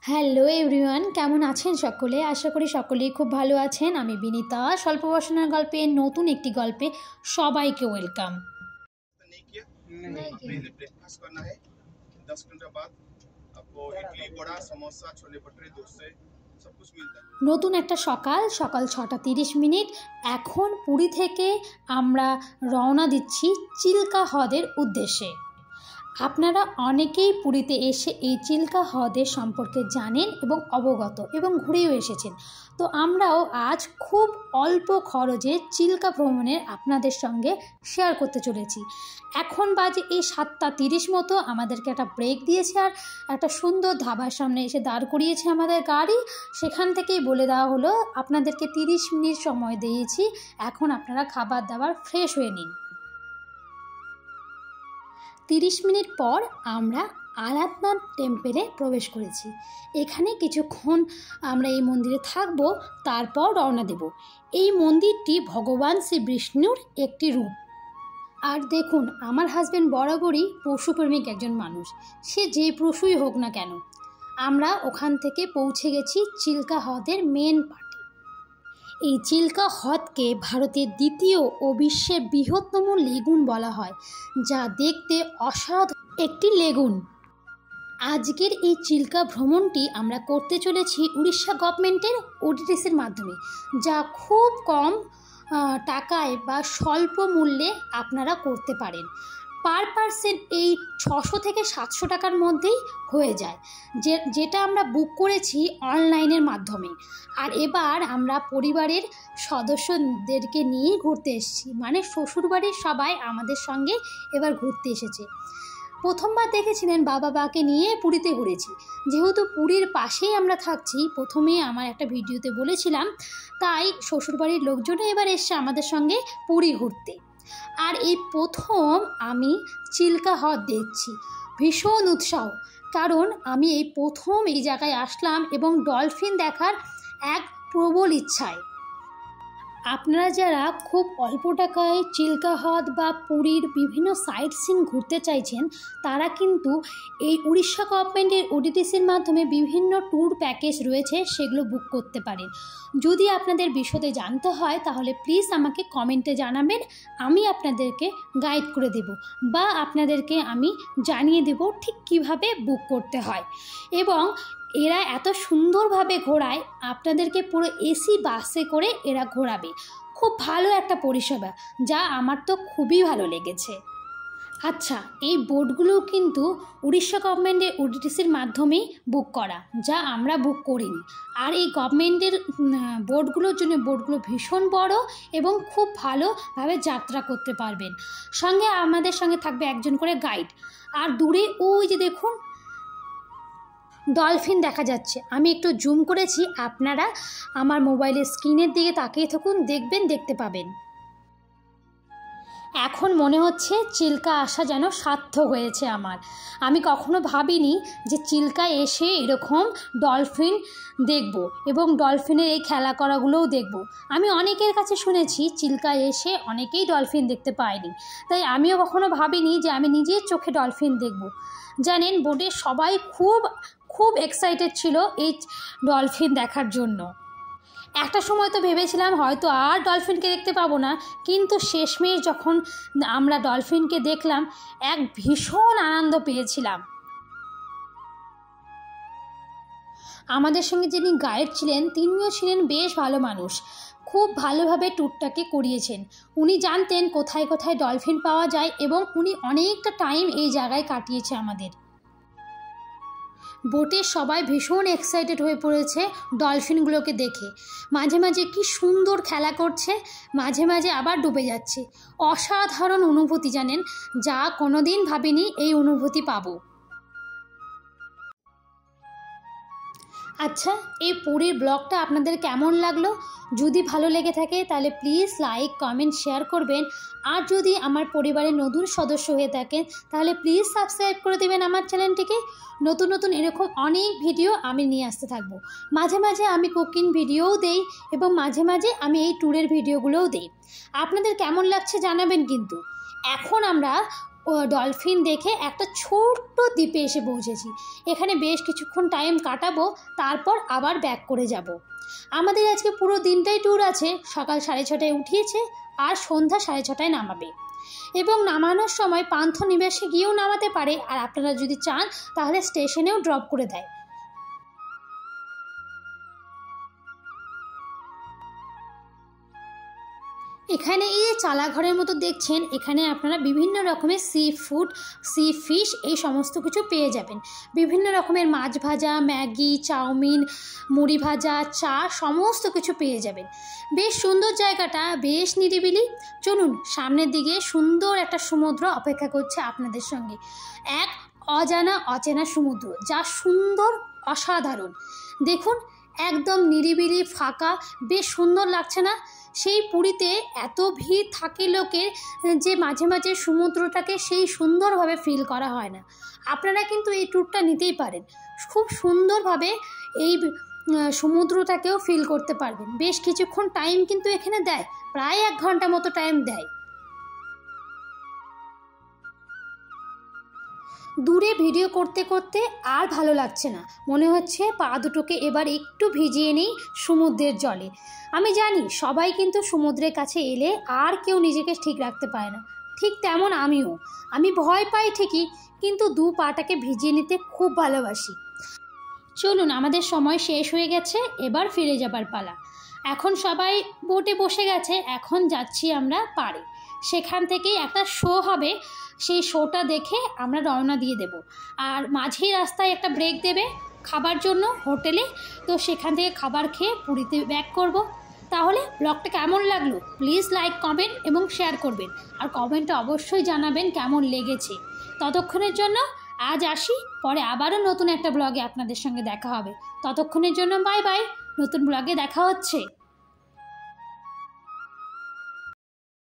Hello everyone, কেমন আছেন সকলে? আশা করি সকলেই খুব ভালো আছেন। আমি বিনীতা, স্বল্প বসনের গল্পে নতুন একটি গল্পে সবাইকে ওয়েলকাম। ब्रेकफास्ट करना है 10 घंटे बाद आपको इडली बड़ा समोसा छोले भटूरे डोसे सब कुछ मिलता है। নতুন একটা সকাল 6:30। এখন পুরী থেকে আমরা রওনা দিচ্ছি চিল্কা হ্রদের উদ্দেশ্যে। আপনারা অনেকেই পুরীতে এসে এই চিল্কা হ্রদের সম্পর্কে জানেন এবং অবগত এবং ঘুরেও এসেছেন। তো আমরাও আজ খুব অল্প খরচে চিল্কা ভ্রমণের আপনাদের সঙ্গে শেয়ার করতে চলেছি। এখন বাজে এই 7:30 মতো। আমাদেরকে একটা ব্রেক দিয়েছে আর একটা সুন্দর ধাবার সামনে এসে দাঁড় করিয়েছে আমাদের গাড়ি। সেখান থেকেই বলে দেওয়া হলো আপনাদেরকে 30 মিনিট সময় দিয়েছি, এখন আপনারা খাবার দাবার ফ্রেশ হয়ে নিন। 30 মিনিট পর আমরা আরাধনাথ টেম্পেলে প্রবেশ করেছি। এখানে কিছুক্ষণ আমরা এই মন্দিরে থাকব, তারপর রওনা দেব। এই মন্দিরটি ভগবান শ্রী বিষ্ণুর একটি রূপ। আর দেখুন, আমার হাজব্যান্ড বরাবরই পশুপ্রেমিক একজন মানুষ, সে যে পশুই হোক না কেন। আমরা ওখান থেকে পৌঁছে গেছি চিল্কা হ্রদের মেন পার্টে। এই চিল্কা হ্রদকে ভারতের দ্বিতীয় ও বিশ্বের বৃহত্তম লেগুন বলা হয়, যা দেখতে অসাধারণ একটি লেগুন। আজকের এই চিল্কা ভ্রমণটি আমরা করতে চলেছি উড়িষ্যা গভর্নমেন্টের ওডিটিসির মাধ্যমে, যা খুব কম টাকায় বা স্বল্প মূল্যে আপনারা করতে পারেন। পার পার্সন এই 600 থেকে 700 টাকার মধ্যেই হয়ে যায়, যেটা আমরা বুক করেছি অনলাইনের মাধ্যমে। আর এবার আমরা পরিবারের সদস্যদেরকে নিয়েই ঘুরতে এসেছি, মানে শ্বশুরবাড়ির সবাই আমাদের সঙ্গে এবার ঘুরতে এসেছে। প্রথমবার দেখেছিলেন বাবা মাকে নিয়ে পুরীতে ঘুরেছি, যেহেতু পুরীর পাশেই আমরা থাকছি। প্রথমে আমার একটা ভিডিওতে বলেছিলাম, তাই শ্বশুরবাড়ির লোকজনও এবার এসছে আমাদের সঙ্গে পুরী ঘুরতে। আর এই প্রথম আমি চিল্কা হ্রদ দেখছি, ভীষণ উৎসাহ, কারণ আমি এই প্রথম এই জায়গায় আসলাম এবং ডলফিন দেখার এক প্রবল ইচ্ছায়। আপনারা যারা খুব অল্প টাকায় চিল্কা হ্রদ বা পুরীর বিভিন্ন সাইট সিন ঘুরতে চাইছেন, তারা কিন্তু এই উড়িষ্যা গভর্নমেন্টের ওডিটিসির মাধ্যমে বিভিন্ন ট্যুর প্যাকেজ রয়েছে, সেগুলো বুক করতে পারেন। যদি আপনাদের বিশদে জানতে হয় তাহলে প্লিজ আমাকে কমেন্টে জানাবেন, আমি আপনাদেরকে গাইড করে দেব বা আপনাদেরকে আমি জানিয়ে দেব ঠিক কিভাবে বুক করতে হয়। এবং এরা এত সুন্দরভাবে ঘোরায়, আপনাদেরকে পুরো এসি বাসে করে এরা ঘোরাবে। খুব ভালো একটা পরিষেবা, যা আমার তো খুবই ভালো লেগেছে। আচ্ছা, এই বোটগুলোও কিন্তু উড়িষ্যা গভর্নমেন্টের ওডিটিসির মাধ্যমেই বুক করা, যা আমরা বুক করিনি। আর এই গভর্নমেন্টের বোটগুলোর জন্য বোটগুলো ভীষণ বড় এবং খুব ভালোভাবে যাত্রা করতে পারবেন। সঙ্গে আমাদের সঙ্গে থাকবে একজন করে গাইড। আর দূরে ওই যে দেখুন ডলফিন দেখা যাচ্ছে, আমি একটু জুম করেছি, আপনারা আমার মোবাইলের স্ক্রিনের দিকে তাকিয়ে থাকুন, দেখবেন, দেখতে পাবেন। এখন মনে হচ্ছে চিল্কা আসা যেন সার্থক হয়েছে আমার। আমি কখনো ভাবিনি যে চিল্কায় এসে এরকম ডলফিন দেখব এবং ডলফিনের এই খেলা করাগুলোও দেখব। আমি অনেকের কাছে শুনেছি চিল্কায় এসে অনেকেই ডলফিন দেখতে পায়নি, তাই আমিও কখনো ভাবিনি যে আমি নিজের চোখে ডলফিন দেখব। জানেন, বোটে সবাই খুব খুব এক্সাইটেড ছিল এই ডলফিন দেখার জন্য। একটা সময় তো ভেবেছিলাম হয়তো আর ডলফিনকে দেখতে পাবো না, কিন্তু শেষমেশ যখন আমরা ডলফিনকে দেখলাম, এক ভীষণ আনন্দ পেয়েছিলাম। আমাদের সঙ্গে যিনি গাইড ছিলেন, তিনিও ছিলেন বেশ ভালো মানুষ, খুব ভালোভাবে ট্যুরটাকে করিয়েছেন। উনি জানতেন কোথায় কোথায় ডলফিন পাওয়া যায় এবং উনি অনেকটা টাইম এই জায়গায় কাটিয়েছে আমাদের। বোটে সবাই ভীষণ এক্সাইটেড হয়ে পড়েছে ডলফিনগুলোকে দেখে। মাঝে মাঝে কি সুন্দর খেলা করছে, মাঝে মাঝে আবার ডুবে যাচ্ছে। অসাধারণ অনুভূতি, জানেন, যা কোনোদিন ভাবিনি এই অনুভূতি পাবো। আচ্ছা, এই পুরীর ব্লগটা আপনাদের কেমন লাগলো? যদি ভালো লেগে থাকে তাহলে প্লিজ লাইক, কমেন্ট, শেয়ার করবেন। আর যদি আমার পরিবারের নতুন সদস্য হয়ে থাকেন তাহলে প্লিজ সাবস্ক্রাইব করে দেবেন আমার চ্যানেলটিকে। নতুন নতুন এরকম অনেক ভিডিও আমি নিয়ে আসতে থাকবো। মাঝে মাঝে আমি কুকিং ভিডিওও দেই এবং মাঝে মাঝে আমি এই ট্যুরের ভিডিওগুলোও দেই। আপনাদের কেমন লাগছে জানাবেন কিন্তু। এখন আমরা ডলফিন দেখে একটা ছোট্ট দ্বীপে এসে পৌঁছেছি। এখানে বেশ কিছুক্ষণ টাইম কাটাবো, তারপর আবার ব্যাক করে যাব। আমাদের আজকে পুরো দিনটাই ট্যুর আছে। সকাল 6:30টায় উঠিয়েছে আর সন্ধ্যা 6:30টায় নামাবে, এবং নামানোর সময় পান্থনিবাসে গিয়েও নামাতে পারে, আর আপনারা যদি চান তাহলে স্টেশনেও ড্রপ করে দেয়। এখানে এই চালাঘরের মতো দেখছেন, এখানে আপনারা বিভিন্ন রকমের সি ফুড, সি ফিশ এই সমস্ত কিছু পেয়ে যাবেন। বিভিন্ন রকমের মাছ ভাজা, ম্যাগি, চাউমিন, মুড়ি ভাজা, চা সমস্ত কিছু পেয়ে যাবেন। বেশ সুন্দর জায়গাটা, বেশ নিরিবিলি। চলুন, সামনের দিকে সুন্দর একটা সমুদ্র অপেক্ষা করছে আপনাদের সঙ্গে। এক অজানা অচেনা সমুদ্র, যা সুন্দর, অসাধারণ। দেখুন, একদম নিরিবিলি, ফাঁকা, বেশ সুন্দর লাগছে না? সেই পুরীতে এত ভিড় থাকে লোকের যে মাঝে মাঝে সমুদ্রটাকে সেই সুন্দরভাবে ফিল করা হয় না। আপনারা কিন্তু এই ট্যুরটা নিতেই পারেন, খুব সুন্দরভাবে এই সমুদ্রটাকেও ফিল করতে পারবেন। বেশ কিছুক্ষণ টাইম কিন্তু এখানে দেয়, প্রায় 1 ঘন্টা মতো টাইম দেয়। দূরে ভিডিও করতে করতে আর ভালো লাগছে না, মনে হচ্ছে পা দুটোকে এবার একটু ভিজিয়ে নিই সমুদ্রের জলে। আমি জানি সবাই কিন্তু সমুদ্রের কাছে এলে আর কেউ নিজেকে ঠিক রাখতে পারে না, ঠিক তেমন আমি ভয় পাই ঠিকই, কিন্তু 2 পাটাকে ভিজিয়ে নিতে খুব ভালোবাসি। চলুন, আমাদের সময় শেষ হয়ে গেছে, এবার ফিরে যাবার পালা। এখন সবাই বোটে বসে গেছে, এখন যাচ্ছি আমরা পাড়ে। সেখান থেকেই একটা শো হবে, সেই শোটা দেখে আমরা রওনা দিয়ে দেব। আর মাঝেই রাস্তায় একটা ব্রেক দেবে খাবার জন্য হোটেলে, তো সেখান থেকে খাবার খেয়ে পুরীতে ব্যাক করব। তাহলে ব্লগটা কেমন লাগলো প্লিজ লাইক, কমেন্ট এবং শেয়ার করবেন, আর কমেন্টে অবশ্যই জানাবেন কেমন লেগেছে। ততক্ষণের জন্য আজ আসি, পরে আবারও নতুন একটা ব্লগে আপনাদের সঙ্গে দেখা হবে। ততক্ষণের জন্য বাই বাই, নতুন ব্লগে দেখা হচ্ছে।